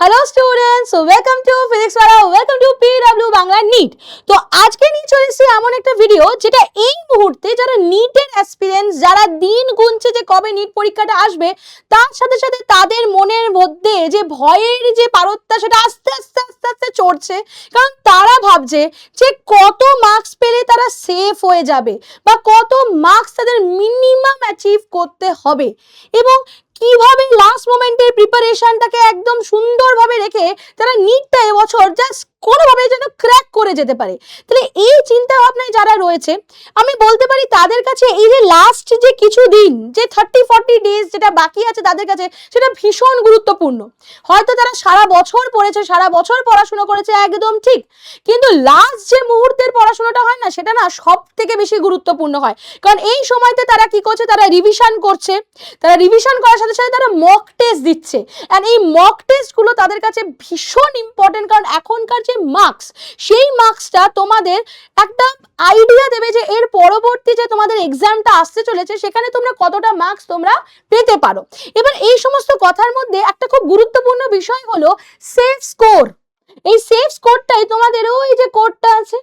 Hello students, welcome to physics Wallah, welcome to PW Bangla NEET. তো আজকে নিয়ে চলে এসেছি এমন একটা ভিডিও যেটা এই মুহূর্তে যারা নিটের অ্যাসপিরেন্টস, যারা দিন গুনছে যে কবে নিট পরীক্ষাটা আসবে, তার সাথে সাথে তাদের মনের মধ্যে যে ভয়ের যে পারদটা সেটা আস্তে আস্তে আস্তে আস্তে চড়ছে। কারণ তারা ভাবছে যে কত মার্কস পেলে তারা সেফ হয়ে যাবে বা কত মার্কস তাদের মিনিমাম অ্যাচিভ করতে হবে এবং কিভাবে লাস্ট মোমেন্টের প্রিপারেশনটাকে একদম সুন্দরভাবে রেখে তারা নিটটা এবছর জাস্ট কোনোভাবে যেন ক্র্যাক করে যেতে পারে। তাহলে এই চিন্তা ভাবনায় যারা রয়েছে, আমি বলতে পারি তাদের কাছে এই যে লাস্ট যে কিছু দিন, যে 30-40 ডেজ যেটা বাকি আছে তাদের কাছে, সেটা ভীষণ গুরুত্বপূর্ণ। হয়তো তারা সারা বছর পড়েছে, সারা বছর পড়াশোনা করেছে, একদম ঠিক, কিন্তু লাস্ট যে মুহূর্তের পড়াশোনাটা হয় না, সেটা না সব থেকে বেশি গুরুত্বপূর্ণ হয়। কারণ এই সময়তে তারা কি করছে, তারা রিভিশন করছে, তারা রিভিশন করার সাথে সাথে তারা মক টেস্ট দিচ্ছে। অ্যান্ড এই মক টেস্টগুলো তাদের কাছে ভীষণ ইম্পর্টেন্ট, কারণ এখনকার যে মার্কস, সেই মার্কসটা তোমাদের একটা আইডিয়া দেবে যে এর পরবর্তী যে তোমাদের এক্সামটা আসতে চলেছে সেখানে তোমরা কতটা মার্কস তোমরা পেতে পারো। এবার এই সমস্ত কথার মধ্যে একটা খুব গুরুত্বপূর্ণ বিষয় হলো সেফ স্কোর। এই সেফ স্কোরটাই তোমাদের ওই যে কোডটা আছে,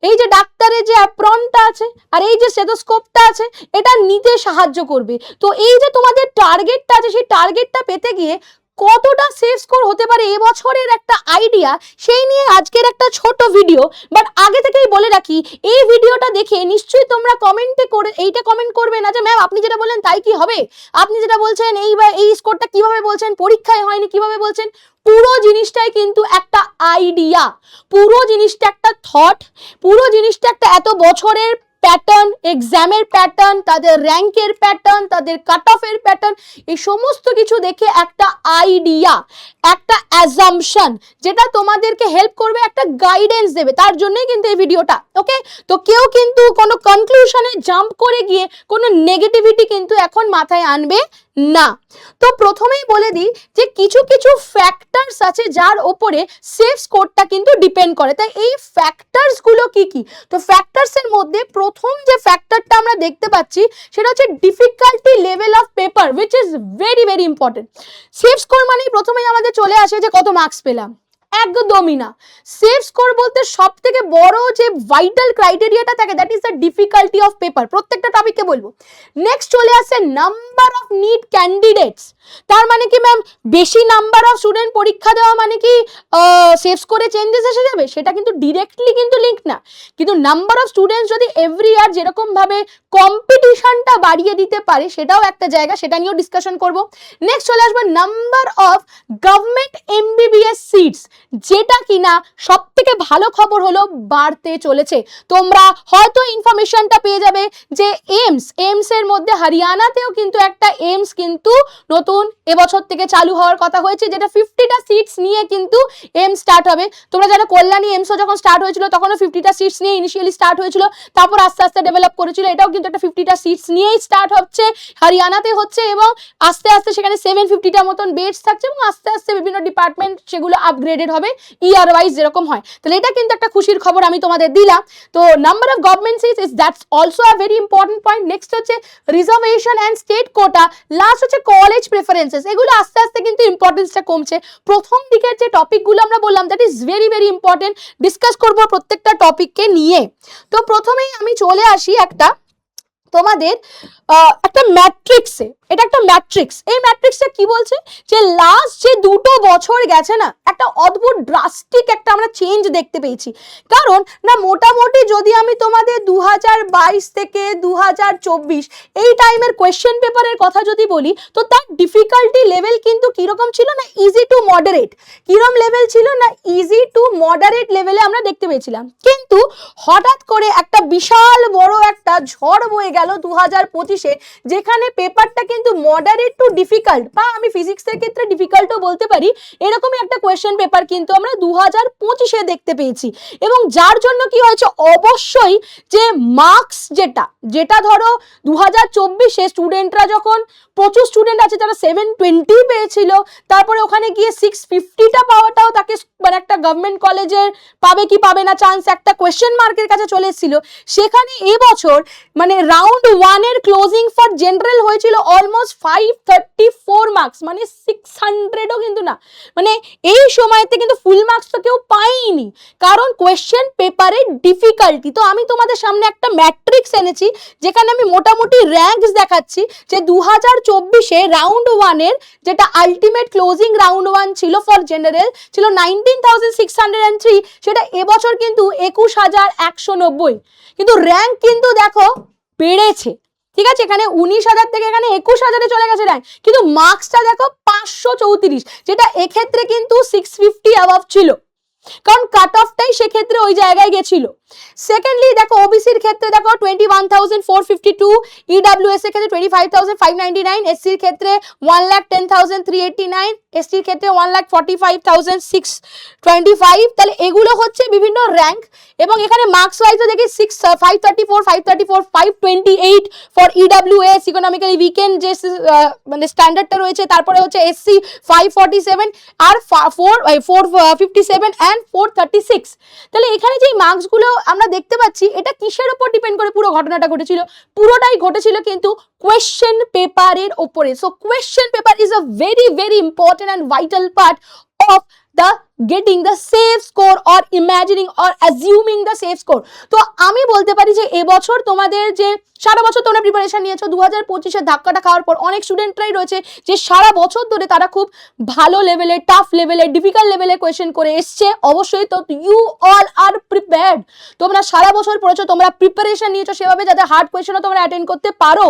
এই যে ডাক্তারের যে অ্যাপ্রনটা আছে আর এই যে স্টেথোস্কোপটা আছে, এটা নিতে সাহায্য করবে। তো এই যে তোমাদের টার্গেটটা আছে, সেই টার্গেটটা পেতে গিয়ে কতটা সেফ স্কোর হতে পারে এবছরের একটা আইডিয়া, সেই নিয়ে আজকের একটা ছোট ভিডিও। বাট আগে থেকেই বলে রাখি, এই ভিডিওটা দেখে নিশ্চয়ই তোমরা কমেন্টে করে এইটা কমেন্ট করবে না যে ম্যাম আপনি যেটা বলেন তাই কি হবে, আপনি যেটা বলছেন এই স্কোরটা কিভাবে বলছেন, পরীক্ষায় হয়নি কিভাবে বলছেন। পুরো জিনিসটাই কিন্তু একটা আইডিয়া, পুরো জিনিসটা একটা থট, পুরো জিনিসটা একটা এত বছরের প্যাটার্ন, এক্সামের প্যাটার্ন, তাদের র্যাঙ্কের প্যাটার্ন, তাদের কাট অফের প্যাটার্ন, এই সমস্ত কিছু দেখে একটা আইডিয়া, একটা অ্যাজাম্পশন যেটা তোমাদেরকে হেল্প করবে, একটা গাইডেন্স দেবে। তার জন্যই কিন্তু এই ভিডিওটা, ওকে? তো কেউ কিন্তু কোনো কনক্লুশনে জাম্প করে গিয়ে কোনো নেগেটিভিটি কিন্তু এখন মাথায় আনবে না। তো প্রথমেই বলে দিই যে কিছু কিছু ফ্যাক্টরস আছে যার ওপরে সেফ স্কোরটা কিন্তু ডিপেন্ড করে। তাই এই ফ্যাক্টরস গুলো কি কি? তো ফ্যাক্টরস এর মধ্যে প্রথম যে ফ্যাক্টরটা আমরা দেখতে পাচ্ছি সেটা হচ্ছে difficulty level of paper, which is very very important. Safe score মানেই প্রথমেই আমাদের চলে আসে যে কত মার্কস পেলাম, একদমই না। সেফ স্কোর বলতে সব থেকে বড় যে ভাইটাল ক্রাইটেরিয়াটা থাকে, that is the difficulty of paper. প্রত্যেকটা টপিককে বলবো। নেক্সট চলে আসে নাম্বার অফ নিট ক্যান্ডিডেটস। তার মানে কি ম্যাম বেশি নাম্বার অফ স্টুডেন্ট পরীক্ষা দেওয়া মানে কি সেফ স্কোরে চেঞ্জেস এসে যাবে? সেটা কিন্তু ডিরেক্টলি কিন্তু লিঙ্ক না। কিন্তু নাম্বার অফ স্টুডেন্টস যদি এভরি ইয়ার যেরকম ভাবে কম্পিটিশনটা বাড়িয়ে দিতে পারে, সেটাও একটা জায়গা, সেটা নিয়েও ডিসকাশন করব। নেক্সট চলে আসবে number of government MBBS seats, যেটা কিনা সব থেকে ভালো খবর হলো বাড়তে চলেছে। তোমরা হয়তো ইনফরমেশনটা পেয়ে যাবে যে এইমস এর মধ্যে হরিয়ানাতেও কিন্তু একটা এইমস কিন্তু নতুন এবছর থেকে চালু হওয়ার কথা হয়েছে, যেটা 50টা সিটস নিয়ে কিন্তু এইমস স্টার্ট হবে। তোমরা জানো কল্যাণী এইমসও যখন স্টার্ট হয়েছিল তখনও 50টা সিটস নিয়ে ইনিশিয়ালি স্টার্ট হয়েছিল, তারপর আস্তে আস্তে ডেভেলপ করেছিল। এটাও কিন্তু একটা 50টা সিটস নিয়েই স্টার্ট হচ্ছে, হরিয়ানাতে হচ্ছে, এবং আস্তে আস্তে সেখানে 750টা মতন বেডস থাকছে এবং আস্তে আস্তে বিভিন্ন ডিপার্টমেন্ট সেগুলো আপগ্রেডেড হবে ইয়ার ওয়াইজ যেরকম হয়। তাহলে এটা কিন্তু একটা খুশির খবর আমি তোমাদের দিলাম। তো number of government seats is that's also a very important point. Next হচ্ছে reservation and state quota. Last হচ্ছে কলেজ প্রেফারেন্সেস। এগুলো আস্তে আস্তে কিন্তু ইম্পর্টেন্সটা কমছে। প্রথম দিকের যে টপিকগুলো আমরা বললাম, that is very very important. Discuss করবো প্রত্যেকটা টপিককে নিয়ে। তো প্রথমেই আমি চলে আসি একটা তোমাদের একটা ম্যাট্রিক্সে। এটা একটা ম্যাট্রিক্স। এই ম্যাট্রিক্সটা কি বলছে যে লাস্ট যে 2 বছর গেছে না, একটা অদ্ভুত ড্রাস্টিক একটা আমরা চেঞ্জ দেখতে পেয়েছি। কারণ না মোটামুটি যদি আমি তোমাদের 2022 থেকে 2024 এই টাইমের কোয়েশ্চেন পেপারের কথা যদি বলি, তো তার ডিফিকাল্টি লেভেল কিন্তু কিরকম ছিল না, ইজি টু মডারেট। কিরম লেভেল ছিল না, ইজি টু মডারেট লেভেলে আমরা দেখতে পেয়েছিলাম। কিন্তু হঠাৎ করে একটা বিশাল বড় একটা ঝড় বয়ে গেল 2025-এ, যেখানে পেপারটা কিন্তু মডারেট টু ডিফিকাল্ট, বা আমি ফিজিক্সের ক্ষেত্রে ডিফিকাল্টও বলতে পারি, এরকমই একটা কোয়েশ্চেন পেপার কিন্তু আমরা 2025-এ দেখতে পেয়েছি। এবং যার জন্য কি হয়েছে, অবশ্যই যে মার্কস যেটা ধরো 2024-এ স্টুডেন্টরা যখন, প্রচুর স্টুডেন্ট আছে যারা 720 পেয়েছিল, তারপরে ওখানে গিয়ে 650টা পাওয়াটাও তাকে মানে একটা গভর্নমেন্ট কলেজের পাবে কি পাবে না চান্স একটা কোয়েশ্চেন মার্কের কাছে চলে এসেছিল। সেখানে এবছর মানে রাউন্ড রাউন্ড 1 এর ক্লোজিং ফর জেনারেল হয়েছিল অলমোস্ট 534 মার্কস, মানে 600ও কিন্তু না, মানে এই সময়তে কিন্তু ফুল মার্কস তো কেউ পায়নি, কারণ কোয়েশ্চেন পেপারের ডিফিকাল্টি। তো আমি তোমাদের সামনে একটা ম্যাট্রিক্স এনেছি যেখানে আমি মোটামুটি র্যাঙ্কস দেখাচ্ছি যে 2024-এ রাউন্ড 1 এর যেটা আলটিমেট ক্লোজিং রাউন্ড 1 ছিল ফর জেনারেল ছিল 19,603, সেটা এবছর কিন্তু 21,190, কিন্তু র্যাঙ্ক কিন্তু দেখো বেড়েছে, ঠিক আছে, এখানে 19,000 থেকে এখানে 21,000-এ চলে গেছে র্যাঙ্ক, কিন্তু মার্কসটা দেখো 534, যেটা এক্ষেত্রে কিন্তু 650 অ্যাবাভ ছিল, কারণ কাট অফটাই সেক্ষেত্রে ওই জায়গায় গেছিল। সেকেন্ডলি দেখো ওবিসির ক্ষেত্রে দেখো 21,452, ইডব্লিউএস এর ক্ষেত্রে 25,599, এসসির ক্ষেত্রে 1,10,389, এসটির ক্ষেত্রে 1,45,625, তাহলে এগুলো হচ্ছে বিভিন্ন র্যাঙ্ক, এবং এখানে মার্কস ওয়াইজও দেখি 534, 528 ফর ইডব্লিউএস ইকোনমিক্যালি উইকেন্ড যে মানে স্ট্যান্ডার্ডটা রয়েছে, তারপরে হচ্ছে এসসি 547 আর 457 and 436। তাহলে এখানে যে মার্কসগুলো আমরা দেখতে পাচ্ছি এটা কিসের উপর ডিপেন্ড করে পুরো ঘটনাটা ঘটেছিল? পুরোটাই ঘটেছিল কিন্তু কোয়েশ্চেন পেপারের উপরে। So question paper is a very very important and vital part of the getting the safe score or imagining or assuming the safe score। তো আমি বলতে পারি যে এবছর তোমাদের যে সারা বছর তোমরা প্রিপারেশন নিয়েছো, 2025-এর ধাক্কাটা খাওয়ার পর অনেক স্টুডেন্টরাই রয়েছে যে সারা বছর ধরে তারা খুব ভালো লেভেলে, টাফ লেভেলে, ডিফিকাল্ট লেভেলে কোয়েশ্চেন করে এসছে। অবশ্যই তো ইউ অল আর প্রিপেয়ার্ড, তোমরা সারা বছর পড়েছো, তোমরা প্রিপারেশন নিয়েছো সেভাবে যাতে হার্ড কোয়েশ্চেনও তোমরা অ্যাটেন্ড করতে পারো,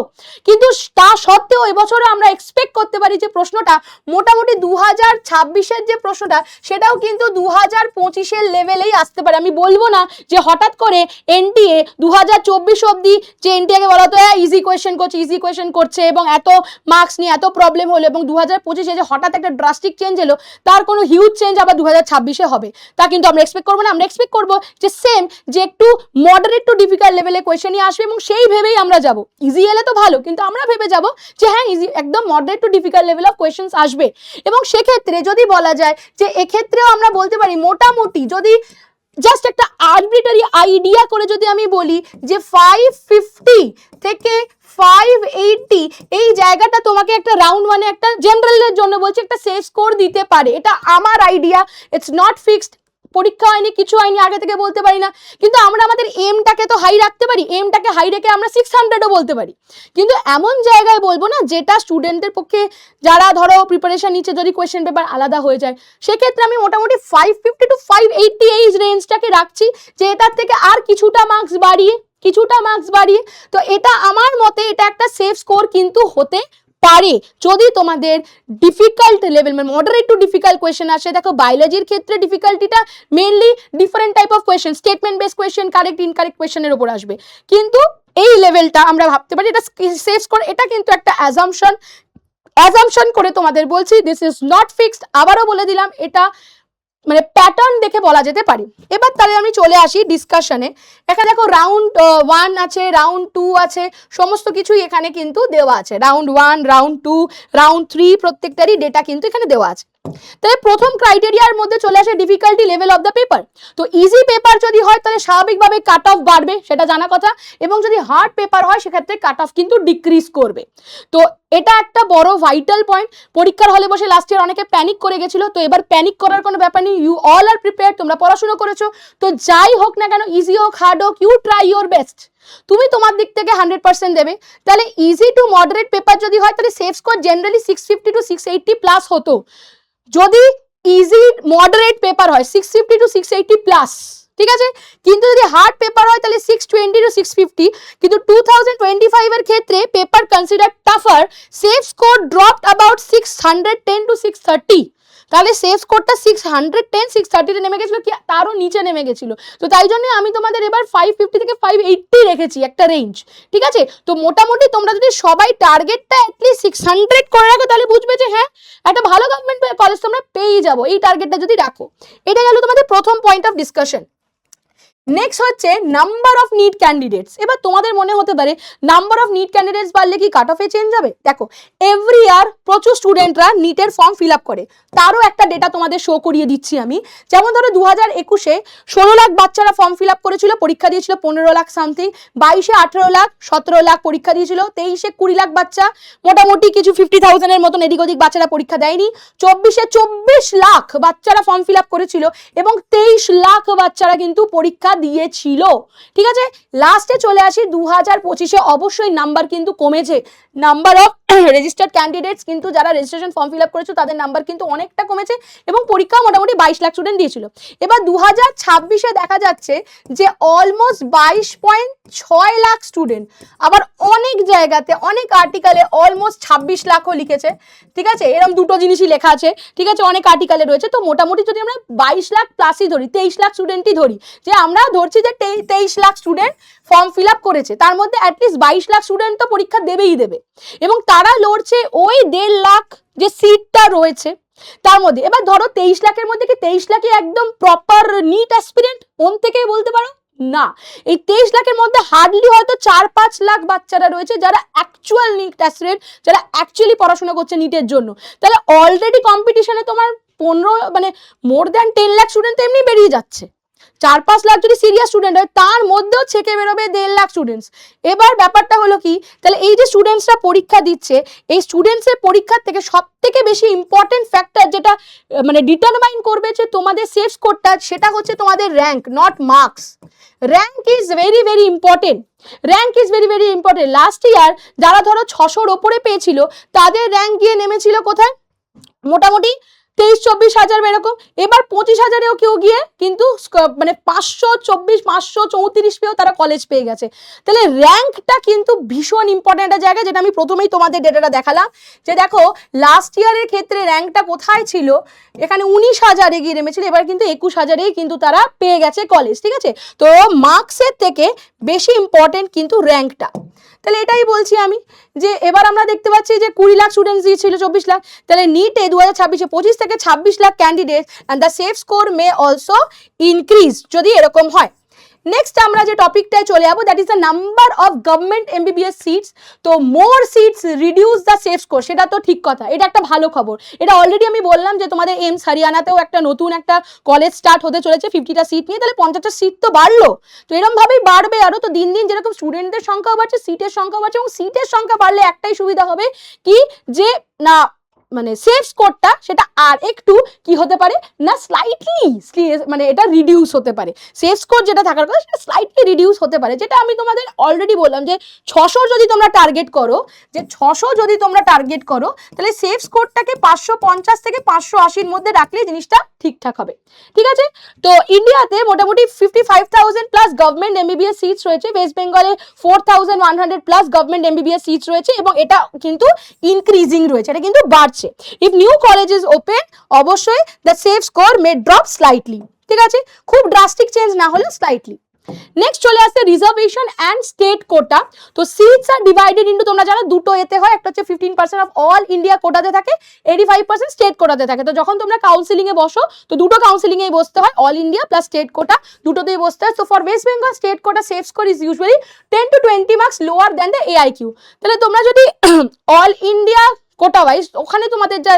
কিন্তু তা সত্ত্বেও এবছরে আমরা এক্সপেক্ট করতে পারি যে প্রশ্নটা মোটামুটি 2026-এর যে প্রশ্নটা সেটাও কিন্তু 2025-এর লেভেলেই আসতে পারে। আমি বলবো না যে হঠাৎ করে এনটিএ 2024 অবধি যে এনটিএকে বলা হতো ইজি কোয়েশ্চেন করছে এবং এত মার্কস নিয়ে এত প্রবলেম হলো, এবং 2025-এ যে হঠাৎ একটা ড্রাস্টিক চেঞ্জ এলো, তার কোনো হিউজ চেঞ্জ আবার 2026-এ হবে তা কিন্তু আমরা এক্সপেক্ট করবো না। আমরা এক্সপেক্ট করবো যে সেম, যে একটু মডারেট টু ডিফিকাল্ট লেভেলে কোয়েশ্চেনই আসবে, এবং সেই ভেবেই আমরা যাব। ইজি এলে তো ভালো, কিন্তু আমরা ভেবে যাব যে হ্যাঁ ইজি একদম moderate to difficult level of questions আসবে। এবং সেক্ষেত্রে যদি বলা যায় যে এক্ষেত্রেও আমরা বলতে পারি মোটামুটি, যদি জাস্ট একটা আরবিট্রারি আইডিয়া করে যদি আমি বলি যে 550 থেকে 580 এই জায়গাটা তোমাকে একটা রাউন্ড 1-এ একটা জেনারেলের জন্য বলছি একটা সেফ স্কোর দিতে পারে, এটা আমার আইডিয়া, ইটস নট ফিক্সড, পরীক্ষা হয়নি, কিছু হয়নি, আগে থেকে বলতে পারি না, কিন্তু আমরা আমাদের এমটাকে তো হাই রাখতে পারি, এমটাকে হাই রেখে আমরা 600ও বলতে পারি, কিন্তু এমন জায়গায় বলবো না যেটা স্টুডেন্টদের পক্ষে, যারা ধরো প্রিপারেশন নিচ্ছে, যদি কোয়েশ্চেন পেপার আলাদা হয়ে যায়, সেক্ষেত্রে আমি মোটামুটি 550 to 580 এই রেঞ্জটাকে রাখছি, যে এটার থেকে আর কিছুটা মার্কস বাড়িয়ে, তো এটা আমার মতে এটা একটা সেফ স্কোর কিন্তু হতে পারে যদি তোমাদের ডিফিকাল্ট লেভেল মানে মডারেট টু ডিফিকাল্ট কোয়েশ্চেন আসে। দেখো বায়োলজির ক্ষেত্রে ডিফিকাল্টিটা mainly different type of question, statement base question, correct incorrect কোয়েশ্চেনের উপর আসবে, কিন্তু এই লেভেলটা আমরা ভাবতে পারি এটা সেফ স্কোর, এটা কিন্তু একটা অ্যাজাম্পশন করে তোমাদের বলছি, দিস ইজ নট ফিক্সড। আবারও বলে দিলাম এটা মানে প্যাটার্ন দেখে বলা যেতে পারে। এবার তাহলে আমি চলে আসি ডিসকাশনে। এখানে দেখো রাউন্ড 1 আছে, রাউন্ড 2 আছে, সমস্ত কিছুই এখানে কিন্তু দেওয়া আছে, রাউন্ড 1, রাউন্ড 2, রাউন্ড 3 প্রত্যেকটারই ডেটা কিন্তু এখানে দেওয়া আছে। তাহলে প্রথম ক্রাইটেরিয়ার মধ্যে চলে আসে difficulty level of the paper. তো ইজি পেপার যদি হয় তাহলে স্বাভাবিকভাবে কাট অফ বাড়বে, সেটা জানা কথা, এবং যদি হার্ড পেপার হয় সেক্ষেত্রে কাট অফ কিন্তু ডিক্রিজ করবে। তো এটা একটা বড় ভাইটাল পয়েন্ট। পরীক্ষার হলে বসে লাস্ট ইয়ার অনেকে প্যানিক করে গেছিল, তো এবার প্যানিক করার কোনো ব্যাপার নেই, ইউ অল আর প্রিপেয়ার, তোমরা পড়াশোনা করেছো, তো যাই হোক না কেন, ইজি হোক হার্ড হোক, ইউ ট্রাই ইউর বেস্ট, তুমি তোমার দিক থেকে 100% দেবে। তাহলে ইজি টু মডারেট পেপার যদি হয় তাহলে safe score generally 650 to 680 plus হতো, যদি ইজি মডারেট পেপার হয় 650 to 680 প্লাস, ঠিক আছে, কিন্তু যদি হার্ড পেপার হয় তাহলে 620 to 650, কিন্তু 2025 এর ক্ষেত্রে paper consider tougher, safe score dropped about 610 to 630, তাহলে সেফ স্কোরটা 610 630 নেমে গেছিল, কি তারও নিচে নেমে গেছিল। তো তাই জন্য আমি তোমাদের এবার 550 থেকে 580 রেখেছি একটা রেঞ্জ, ঠিক আছে। তো মোটামুটি তোমরা যদি সবাই টার্গেটটা অ্যাটলিস্ট 600 করে রাখো তাহলে বুঝবে যে হ্যাঁ একটা ভালো গভর্নমেন্ট কলেজ তোমরা পেয়ে যাবো, এই টার্গেটটা যদি রাখো। এটা গেল তোমাদের প্রথম পয়েন্ট অফ ডিসকাশন। নেক্সট হচ্ছে নাম্বার অফ নিট ক্যান্ডিডেটস। এবার তোমাদের মনে হতে পারে নাম্বার অফ নিট ক্যান্ডিডেটস বাড়লে কি কাট অফে চেঞ্জ হবে? দেখো, এভরি ইয়ার প্রচুর স্টুডেন্টরা নিটের ফর্ম ফিল আপ করে, তারও একটা ডেটা তোমাদের শো করিয়ে দিচ্ছি আমি। যেমন ধরো 2021-এ 16 লাখ বাচ্চারা ফর্ম ফিল আপ করেছিল, পরীক্ষা দিয়েছিল 15 লাখ সামথিং, 22-এ 18 লাখ, 17 লাখ পরীক্ষা দিয়েছিল, 23-এ 20 লাখ বাচ্চা, মোটামুটি কিছু 50,000-এর মতন এদিক ওদিক বাচ্চারা পরীক্ষা দেয়নি। 24-এ 24 লাখ বাচ্চারা ফর্ম ফিল আপ করেছিল এবং 23 লাখ বাচ্চারা কিন্তু পরীক্ষা দিয়েছিল। ঠিক আছে, লাস্টে চলে আসি 2025-এ অবশ্যই নাম্বার কিন্তু কমেছে, নাম্বার অফ রেজিস্টার্ড ক্যান্ডিডেটস কিন্তু যারা রেজিস্ট্রেশন ফর্ম ফিল আপ করেছে তাদের নাম্বার কিন্তু অনেকটা কমেছে এবং পরীক্ষা মোটামুটি 22 লাখ স্টুডেন্ট দিয়েছিল। এবার 2026-এ দেখা যাচ্ছে যে অলমোস্ট 22.6 লাখ স্টুডেন্ট, আবার অনেক জায়গাতে অনেক আর্টিকেলে অলমোস্ট 26 লাখও লিখেছে। ঠিক আছে, এরকম দুটো জিনিসই লেখা আছে। ঠিক আছে, অনেক আর্টিকেলে রয়েছে। তো মোটামুটি যদি আমরা 22 লাখ প্লাসই ধরি, 23 লাখ স্টুডেন্টই ধরি, যে আমরা ধরছি যে 23 lakh student form fill up করেছে, তার মধ্যে অ্যাটলিস্ট 22 লাখ স্টুডেন্ট তো পরীক্ষা দেবেই দেবে এবং তারা লড়ছে ওই 1.5 লাখ যে সিটটা রয়েছে তার মধ্যে। এবার ধরো 23 লাখের মধ্যে কি 23 লাখই একদম প্রপার নিট অ্যাসপিরেন্ট? মন থেকেই বলতে পারো না, এই 23 লাখের মধ্যে হার্ডলি হয়তো 4-5 লাখ বাচ্চারা রয়েছে যারা অ্যাকচুয়াল নিট অ্যাসপিরেন্ট, যারা অ্যাকচুয়ালি পড়াশোনা করছে নিটের জন্য। তাহলে অলরেডি কম্পিটিশনে তোমার 15 মানে মোর দ্যান 10 লাখ স্টুডেন্ট তো এমনি বেরিয়ে যাচ্ছে। 4-5 লাখ যদি সিরিয়াস স্টুডেন্ট হয় তার মধ্যেও ছেকে বেরোবে 1.5 লাখ স্টুডেন্টস। এবার ব্যাপারটা হলো কি, তাহলে এই যে স্টুডেন্টসরা পরীক্ষা দিচ্ছে, এই স্টুডেন্টসের পরীক্ষার থেকে সব থেকে বেশি ইম্পর্টেন্ট ফ্যাক্টর যেটা মানে ডিটারমাইন করবে যে তোমাদের সেফ স্কোরটা, সেটা হচ্ছে তোমাদের rank, not marks. Rank is very very important, rank is very very important. Last year যারা ধরো 600-র ওপরে পেয়েছিল তাদের র্যাঙ্ক গিয়ে নেমেছিল কোথায়? মোটামুটি 23-24 হাজার এরকম। এবার 25 হাজারেও কেউ গিয়ে কিন্তু মানে 524, 534 পেয়েও তারা কলেজ পেয়ে গেছে। তাহলে র্যাঙ্কটা কিন্তু ভীষণ ইম্পর্টেন্ট একটা জায়গা, যেটা আমি প্রথমেই তোমাদের ডেটাটা দেখালাম। যে দেখো লাস্ট ইয়ারের ক্ষেত্রে র্যাঙ্কটা কোথায় ছিল, এখানে 19 হাজারে গিয়ে নেমেছিল, এবার কিন্তু 21 হাজারেই কিন্তু তারা পেয়ে গেছে কলেজ। ঠিক আছে, তো মার্কসের থেকে বেশি ইম্পর্টেন্ট কিন্তু র্যাঙ্কটা। তাহলে এটাই বলছি আমি, যে এবার আমরা দেখতে পাচ্ছি যে 20 লাখ স্টুডেন্টস দিয়েছিল 24 লাখ, তাহলে নিটে 2026-এ 25 থেকে 26 lakh candidate and the safe score may also increase যদি এরকম হয়। নেক্সট আমরা যে টপিকটায় চলে যাবো, that is the number of government MBBS seats. তো more seats reduce the safe score, সেটা তো ঠিক কথা, এটা একটা ভালো খবর। এটা অলরেডি আমি বললাম যে তোমাদের এইমস হরিয়ানাতেও একটা নতুন একটা কলেজ স্টার্ট হতে চলেছে 50টা সিট নিয়ে, তাহলে 50টা সিট তো বাড়লো। তো এরকম ভাবেই বাড়বে আরো। তো দিন দিন যেরকম স্টুডেন্টদের সংখ্যা বাড়ছে, সিটের সংখ্যা বাড়ছে, এবং সিটের সংখ্যা বাড়লে একটাই সুবিধা হবে কি, যে না মানে সেফ স্কোরটা সেটা আর একটু কি হতে পারে না, স্লাইটলি মানে এটা রিডিউস হতে পারে। সেফ স্কোর যেটা থাকার কথা সেটা স্লাইটলি রিডিউস হতে পারে, যেটা আমি তোমাদের অলরেডি বললাম যে 600 যদি তোমরা টার্গেট করো, যে 600 যদি তোমরা টার্গেট করো, তাহলে সেফ স্কোরটাকে 550 থেকে 580-র মধ্যে রাখলে জিনিসটা ঠিকঠাক হবে। ঠিক আছে, তো ইন্ডিয়াতে মোটামুটি 55,000 প্লাস গভর্নমেন্ট এমবিবিএস সিটস রয়েছে, ওয়েস্ট বেঙ্গলে 4,100 প্লাস গভর্নমেন্ট এমবিবিএস সিটস রয়েছে, এবং এটা কিন্তু ইনক্রিজিং রয়েছে, এটা কিন্তু বাড়ছে। If new college is open, অবশ্যই the safe score may drop slightly। ঠিক আছে, খুব ড্রাস্টিক চেঞ্জ না হলে স্লাইটলি। নেক্সট চলে আসছে রিজার্ভেশন অ্যান্ড স্টেট কোটা। তো সিটস আর ডিভাইডেড ইন্টু, তোমরা জানো দুটো এতে হয়, একটা হচ্ছে 15% অফ অল ইন্ডিয়া কোটাতে থাকে, 85% স্টেট কোটাতে থাকে। তো যখন তোমরা কাউন্সিলিং এ বসো, তো দুটো কাউন্সিলিং এ বসতে হয়, all India plus state quota, দুটোতেই বসতে হয়। তো for West Bengal state quota safe score is usually 10 to 20 marks lower than the AIQ। তাহলে তোমরা যদি অল ইন্ডিয়া কোটা ওয়াইজ ওখানে তোমাদের যা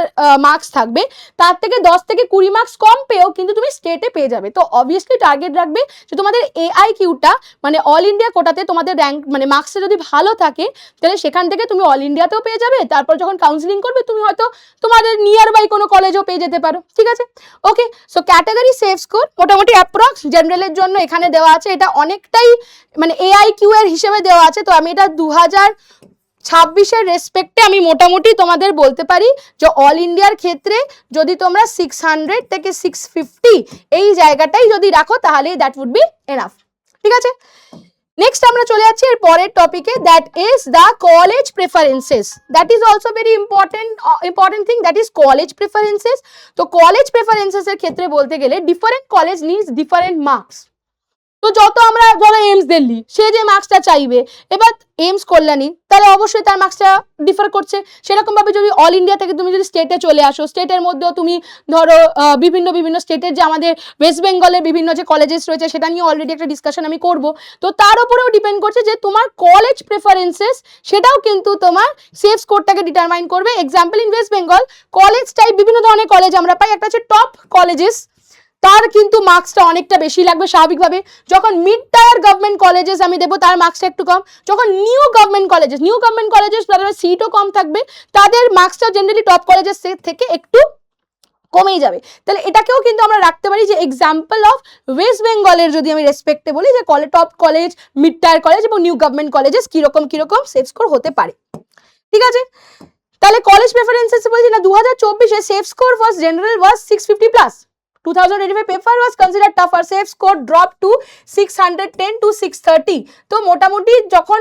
মার্কস থাকবে তার থেকে 10 থেকে 20 মার্কস কম পেও কিন্তু তুমি স্টেটে পেয়ে যাবে। তো অবভিয়াসলি টার্গেট রাখবে যে তোমাদের AIQটা মানে অল ইন্ডিয়া কোটাতে তোমাদের র্যাঙ্ক মানে মার্কসে যদি ভালো থাকে, তাহলে সেখান থেকে তুমি অল ইন্ডিয়াতেও পেয়ে যাবে। তারপর যখন কাউন্সিলিং করবে তুমি হয়তো তোমাদের নিয়ার বাই কোনো কলেজও পেয়ে যেতে পারো। ঠিক আছে, ওকে। সো ক্যাটাগরি সেফ স্কোর মোটামুটি অ্যাপ্রক্স জেনারেলের জন্য এখানে দেওয়া আছে, এটা অনেকটাই মানে AIQ এর হিসেবে দেওয়া আছে। তো আমি এটা 2026-এর রেসপেক্টে আমি মোটামুটি তোমাদের বলতে পারি যে অল ইন্ডিয়ার ক্ষেত্রে যদি তোমরা 600 থেকে 650 এই জায়গাটাই যদি রাখো তাহলে দ্যাট উড বি এনাফ। ঠিক আছে, নেক্সট আমরা চলে যাচ্ছি এর পরের টপিকে, that is the college preferences. That is also very important thing, that is college preferences. তো কলেজ প্রেফারেন্সেস এর ক্ষেত্রে বলতে গেলে different college needs different marks. তো যত আমরা ধরো এইমস দিল্লি, সে যে মার্কসটা চাইবে, এবার এইমস কল্যাণী, তাহলে অবশ্যই তার মার্কসটা ডিফার করছে। সেরকমভাবে যদি অল ইন্ডিয়া থেকে তুমি যদি স্টেটে চলে আসো, স্টেটের মধ্যেও তুমি ধরো বিভিন্ন বিভিন্ন স্টেটের যে আমাদের ওয়েস্ট বেঙ্গলের বিভিন্ন যে কলেজেস রয়েছে সেটা নিয়ে অলরেডি একটা ডিসকাশন আমি করব। তো তার উপরেও ডিপেন্ড করছে যে তোমার কলেজ প্রেফারেন্সেস, সেটাও কিন্তু তোমার সেফ স্কোরটাকে ডিটারমাইন করবে। Example, in West Bengal college type বিভিন্ন ধরনের কলেজ আমরা পাই। একটা হচ্ছে টপ কলেজেস, তার কিন্তু মার্কসটা অনেকটা বেশি লাগবে স্বাভাবিকভাবে। যখন মিড টায়ার গভর্নমেন্ট কলেজেস আমি দেবো, তার মার্কসটা একটু কম। যখন নিউ গভর্নমেন্ট কলেজেস তাদের সিটও কম থাকবে, তাদের মার্কসটাও জেনারেলি টপ কলেজের থেকে একটু কমেই যাবে। তাহলে এটাকেও কিন্তু আমরা রাখতে পারি যে এক্সাম্পল অফ ওয়েস্ট বেঙ্গলের যদি আমি রেসপেক্টে বলি যে top college, mid tier college এবং নিউ গভর্নমেন্ট কলেজেস কিরকম সেফ স্কোর হতে পারে। ঠিক আছে, তাহলে কলেজ প্রেফারেন্সেস বলছি না, 2024-এ safe score was general was 650 plus. 2025 paper was consider tougher, safe score drop to 610 to 630। তো মোটামুটি যখন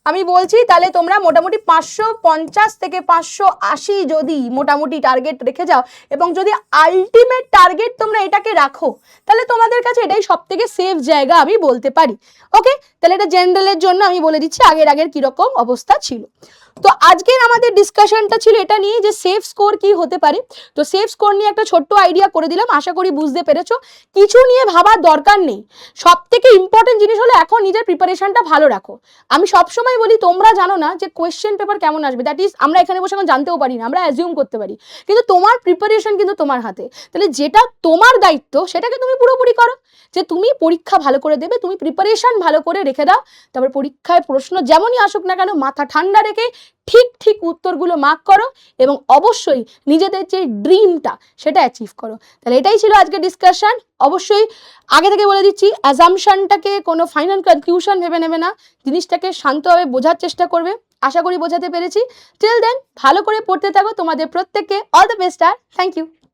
আমি বলছি, তাহলে তোমরা মোটামুটি 550 থেকে 580 যদি মোটামুটি টার্গেট রেখে যাও, এবং যদি আলটিমেট টার্গেট তোমরা এটাকে রাখো, তাহলে তোমাদের কাছে এটাই সব থেকে সেফ জায়গা আমি বলতে পারি। ওকে, তাহলে এটা জেনারেলের জন্য আমি বলে দিচ্ছি আগের কিরকম অবস্থা ছিল। তো আজকের আমাদের ডিসকাশনটা ছিল এটা নিয়ে যে সেফ স্কোর কি হতে পারে। তো সেফ স্কোর নিয়ে একটা ছোট্ট আইডিয়া করে দিলাম, আশা করি বুঝতে পেরেছো। কিছু নিয়ে ভাবার দরকার নেই, সব থেকে ইম্পর্টেন্ট জিনিস হলো এখন নিজের প্রিপারেশনটা ভালো রাখো। আমি সবসময় বলি, তোমরা জানো না যে কোয়েশ্চেন পেপার কেমন আসবে, দ্যাট ইজ আমরা এখানে বসে এখন জানতেও পারি না, আমরা অ্যাজিউম করতে পারি, কিন্তু তোমার প্রিপারেশন কিন্তু তোমার হাতে। তাহলে যেটা তোমার দায়িত্ব সেটাকে তুমি পুরোপুরি করো, যে তুমি পরীক্ষা ভালো করে দেবে, তুমি প্রিপারেশন ভালো করে রেখে দাও। তারপর পরীক্ষায় প্রশ্ন যেমনই আসুক না কেন, মাথা ঠান্ডা রেখে ঠিক উত্তরগুলো মার্ক করো, এবং অবশ্যই নিজেদের যে ড্রিমটা সেটা অ্যাচিভ করো। তাহলে এটাই ছিল আজকের ডিসকাশন। অবশ্যই আগে থেকে বলে দিচ্ছি, অ্যাজাম্পশনটাকে কোনো ফাইনাল কনক্লুশন ভেবে নেবে না, জিনিসটাকে শান্তভাবে বোঝার চেষ্টা করবে। আশা করি বোঝাতে পেরেছি। টিল দেন ভালো করে পড়তে থাকো, তোমাদের প্রত্যেককে অল দ্য বেস্ট আর থ্যাংক ইউ।